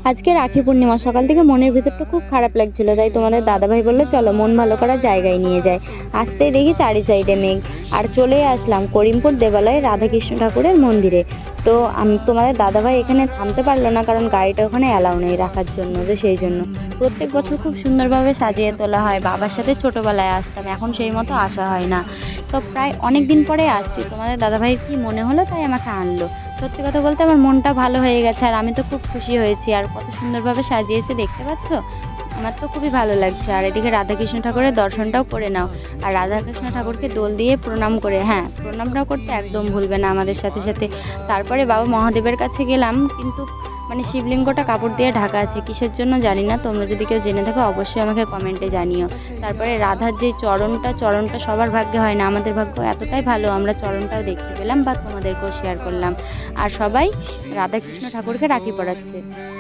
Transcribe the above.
আজকে রাখি পূর্ণিমা, সকাল থেকে মনের ভিতরটা খুব খারাপ লাগছিল, তাই তোমাদের দাদাভাই বললো চলো মন ভালো করার জায়গায় নিয়ে যায়। আসতেই দেখি চারি সাইডে মেঘ, আর চলে আসলাম করিমপুর দেবালয়ে রাধাকৃষ্ণ ঠাকুরের মন্দিরে। তো আমি তোমাদের দাদাভাই এখানে থামতে পারলো না, কারণ গাড়িটা ওখানে অ্যালাউ নেই রাখার জন্য, তো সেই জন্য প্রত্যেক বছর খুব সুন্দরভাবে সাজিয়ে তোলা হয়। বাবার সাথে ছোটবেলায় আসতাম, এখন সেই মতো আসা হয় না। তো প্রায় অনেক দিন পরে আসছি, তোমাদের দাদাভাইয়ের কি মনে হলো তাই আমাকে আনলো। সত্যি কথা বলতে আমার মনটা ভালো হয়ে গেছে, আর আমি তো খুব খুশি হয়েছি। আর কত সুন্দরভাবে সাজিয়েছে দেখতে পাচ্ছ, আমার তো খুবই ভালো লাগছে। আর এদিকে রাধাকৃষ্ণ ঠাকুরের দর্শনটাও করে নাও, আর রাধাকৃষ্ণ ঠাকুরকে দোল দিয়ে প্রণাম করে, হ্যাঁ প্রণামটাও করতে একদম ভুলবে না আমাদের সাথে সাথে। তারপরে বাবা মহাদেবের কাছে গেলাম, কিন্তু মানে শিবলিঙ্গটা কাপড় দিয়ে ঢাকা আছে, কিসের জন্য জানি না, তোমরা যদি কেউ জেনে থাকো অবশ্যই আমাকে কমেন্টে জানিও। তারপরে রাধার যে চরণটা সবার ভাগ্যে হয় না, আমাদের ভাগ্য এতটাই ভালো আমরা চরণটাও দেখতে পেলাম বা তোমাদেরকেও শেয়ার করলাম। আর সবাই রাধাকৃষ্ণ ঠাকুরকে রাখি পড়াচ্ছে।